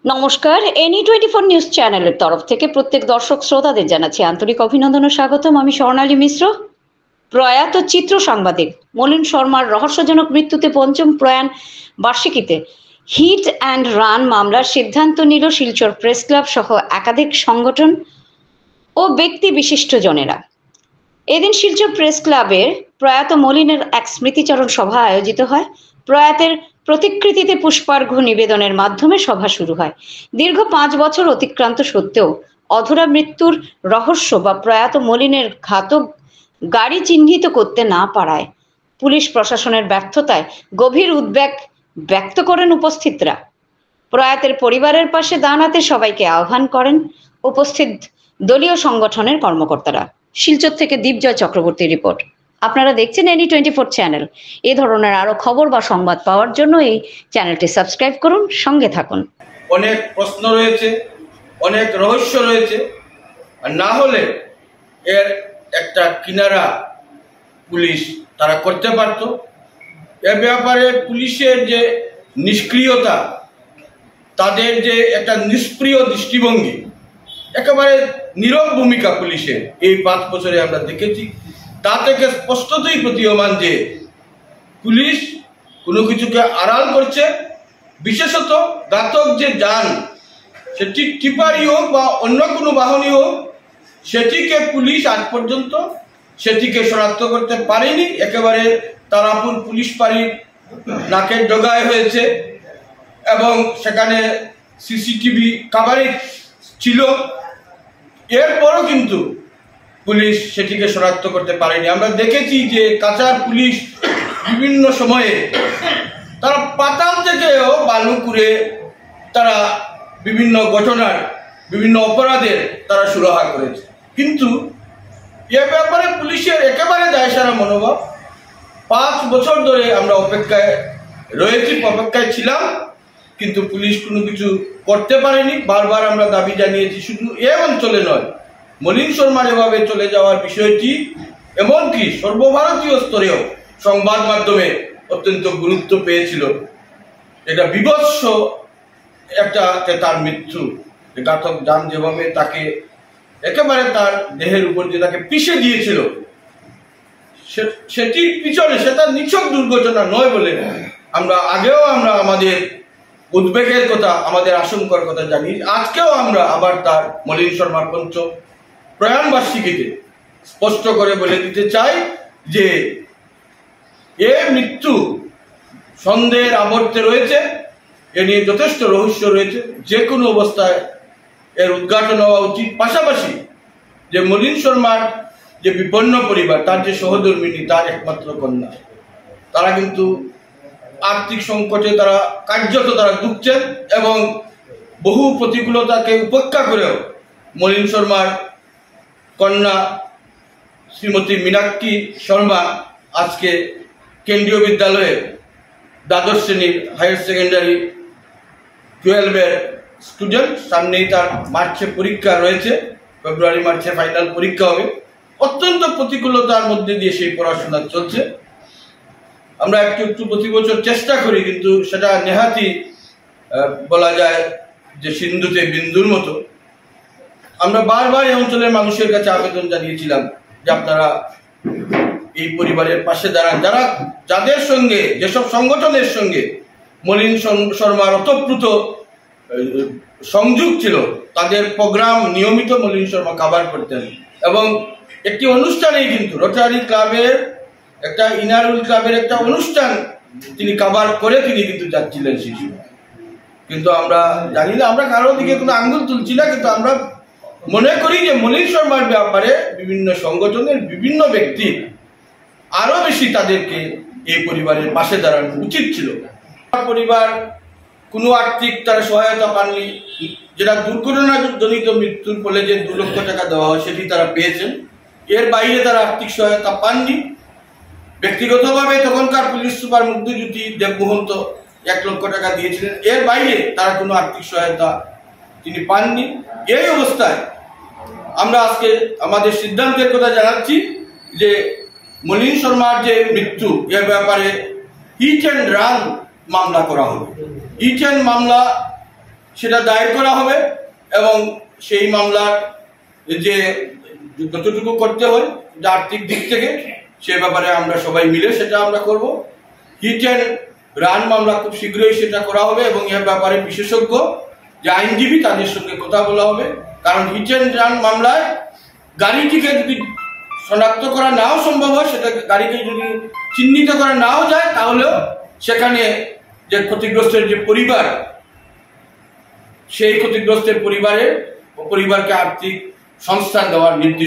নমস্কার, NE24 news চ্যানেলের তরফ থেকে প্রত্যেক দর্শক শ্রোতাদের জানাচ্ছি আন্তরিক অভিনন্দন ও স্বাগতম। আমি স্বর্ণালী মিশ্র। প্রয়াত চিত্র সাংবাদিক মলিন শর্মার রহস্যজনক মৃত্যুতে পঞ্চম প্রয়াণ বার্ষিকীতে হিট অ্যান্ড রান মামলার সিদ্ধান্ত নিল শিলচর প্রেস ক্লাব সহ একাধিক সংগঠন ও ব্যক্তি বিশিষ্টজনেরা। এদিন শিলচর প্রেস ক্লাবের প্রয়াত মলিনের এক স্মৃতিচারণ সভা আয়োজিত হয়। প্রয়াতের প্রতিকৃতিতে পুষ্পার্ঘ্য নিবেদনের মাধ্যমে সভা শুরু হয়। দীর্ঘ 5 বছর অতিক্রান্ত সত্ত্বেও অধরা মৃত্যুর রহস্য বা প্রয়াত মলিনের ঘাতক গাড়ি চিহ্নিত করতে না পারায় পুলিশ প্রশাসনের ব্যর্থতায় গভীর উদ্বেগ ব্যক্ত করেন উপস্থিতরা। প্রয়াতের পরিবারের পাশে দাঁড়াতে সবাইকে আহ্বান করেন উপস্থিত দলীয় সংগঠনের কর্মকর্তারা। শিলচর থেকে দীপজয় চক্রবর্তী রিপোর্ট। আপনারা দেখছেন NE24 চ্যানেল। এই ধরনের আরো খবর বা সংবাদ পাওয়ার জন্য এই চ্যানেলটি সাবস্ক্রাইব করুন, সঙ্গে থাকুন। অনেক প্রশ্ন রয়েছে, অনেক রহস্য রয়েছে, আর না হলে এর একটা কিনারা পুলিশ তারা করতে পারত। এ ব্যাপারে পুলিশের যে নিষ্ক্রিয়তা, তাদের যে একটা নিষ্ক্রিয় দৃষ্টিভঙ্গি, একেবারে নীরব ভূমিকা পুলিশের এই 5 বছরে আমরা দেখেছি। তা থেকে স্পষ্টতই প্রতীয়মান যে পুলিশ কোনো কিছুকে আড়াল করছে। বিশেষত ঘাতক যে যান, সেটি টিপারই হোক বা অন্য কোনো বাহনই হোক, সেটিকে পুলিশ আজ পর্যন্ত সেটিকে শনাক্ত করতে পারেনি। একেবারে তারাপুর পুলিশ ফাঁড়ির নাকের ডগায় হয়েছে এবং সেখানে সিসিটিভি কভারেজ ছিল, এরপরও কিন্তু পুলিশ সেটিকে শনাক্ত করতে পারেনি। আমরা দেখেছি যে কাছাড় পুলিশ বিভিন্ন সময়ে তারা পাতাল থেকেও বালু করে তারা বিভিন্ন ঘটনার, বিভিন্ন অপরাধের তারা সুরাহা করেছে, কিন্তু এ ব্যাপারে পুলিশের একেবারে দায়সারা মনোভাব। 5 বছর ধরে আমরা অপেক্ষায় রয়েছি, অপেক্ষায় ছিলাম, কিন্তু পুলিশ কোনো কিছু করতে পারেনি। বারবার আমরা দাবি জানিয়েছি, শুধু এ অঞ্চলে নয়, মলিন শর্মার এভাবে চলে যাওয়ার বিষয়টি এমনকি সর্বভারতীয় স্তরেও সংবাদ মাধ্যমে অত্যন্ত গুরুত্ব পেয়েছিল। এটা বিভৎস একটা তার মৃত্যু, ঘাতক যান যেভাবে তাকে একেবারে তার দেহের উপর যে তাকে পিষে দিয়েছিল, সেটির পিছনে সেটা নিছক দুর্ঘটনা নয় বলে আমরা আগেও আমাদের উদ্বেগের কথা, আমাদের আশঙ্কার কথা জানি। আজকেও আমরা আবার তার মলিন শর্মার পঞ্চম প্রয়াণ বার্ষিকীতে স্পষ্ট করে বলে দিতে চাই যে এ মৃত্যু সন্দেহের আবর্তে রয়েছে, এ নিয়ে যথেষ্ট রহস্য রয়েছে। যে কোনো অবস্থায় এর উদ্ঘাটন হওয়া উচিত। পাশাপাশি যে মলিন শর্মার যে বিপন্ন পরিবার, তার যে সহধর্মিনী, তার একমাত্র কন্যা, তারা কিন্তু আর্থিক সংকটে তারা কার্যত তারা ভুগছেন এবং বহু প্রতিকূলতাকে উপেক্ষা করেও মলিন শর্মার কন্যা শ্রীমতী মীনাক্ষী শর্মা আজকে কেন্দ্রীয় বিদ্যালয়ে দ্বাদশ শ্রেণীর হায়ার সেকেন্ডারি 12-এর স্টুডেন্ট। সামনেই তার মার্চে পরীক্ষা রয়েছে, ফেব্রুয়ারি মার্চে ফাইনাল পরীক্ষা হবে। অত্যন্ত প্রতিকূলতার মধ্যে দিয়ে সেই পড়াশোনা চলছে। আমরা একটু প্রতি বছর চেষ্টা করি, কিন্তু সেটা নেহাতি বলা যায় যে সিন্ধুতে বিন্দুর মতো। আমরা বারবার এই অঞ্চলের মানুষের কাছে আবেদন জানিয়েছিলাম যে আপনারা এই পরিবারের পাশে দাঁড়ান, যাদের সঙ্গে, যেসব সংগঠনের সঙ্গে মলিন শর্মার ওতপ্রোত সংযোগ ছিল, তাদের প্রোগ্রাম নিয়মিত মলিন শর্মা কভার করতেন। এবং একটি অনুষ্ঠানেই কিন্তু রোটারি ক্লাবের একটা ইনারুল ক্লাবের একটা অনুষ্ঠান তিনি কভার করে তিনি কিন্তু যাচ্ছিলেন শিশু। কিন্তু আমরা জানি না, আমরা কারোর দিকে কোনো আঙ্গুল তুলছি না, কিন্তু আমরা মনে করি যে মলিন শর্মার ব্যাপারে বিভিন্ন সংগঠনের বিভিন্ন ব্যক্তি আরো বেশি তাদেরকে এই পরিবারের পাশে দাঁড়ানো উচিত ছিল। পরিবার কোনো আর্থিক তারা সহায়তা পাননি। যেটা দুর্ঘটনাজনিত মৃত্যুর ফলে যে 2 লক্ষ টাকা দেওয়া হয় সেটি তারা পেয়েছেন, এর বাইরে তারা আর্থিক সহায়তা পাননি। ব্যক্তিগতভাবে তখনকার পুলিশ সুপার মুগ্ধজ্যোতি দেবমোহন্ত 1 লক্ষ টাকা দিয়েছিলেন, এর বাইরে তারা কোনো আর্থিক সহায়তা তিনি পাননি। এই অবস্থায় আমরা আজকে আমাদের সিদ্ধান্তের কথা জানাচ্ছি যে মলিন শর্মার যে মৃত্যু, এর ব্যাপারে হিট অ্যান্ড রান মামলা করা হবে। হিট অ্যান্ড মামলা সেটা দায়ের করা হবে এবং সেই মামলার যে যতটুকু করতে হয় যে আর্থিক দিক থেকে সে ব্যাপারে আমরা সবাই মিলে সেটা আমরা করব। হিট অ্যান্ড রান মামলা খুব শীঘ্রই সেটা করা হবে এবং এর ব্যাপারে বিশেষজ্ঞ যে আইনজীবী তাদের সঙ্গে কথা বলা হবে। কারণ হিট অ্যান্ড রান মামলায় গাড়িটিকে যদি শনাক্ত করা নাও সম্ভব হয়, সেটা গাড়িকে যদি চিহ্নিত করা নাও যায়, তাহলেও সেখানে যে ক্ষতিগ্রস্তের যে পরিবার, সেই ক্ষতিগ্রস্তের পরিবারকে আর্থিক সংস্থান দেওয়ার নির্দেশ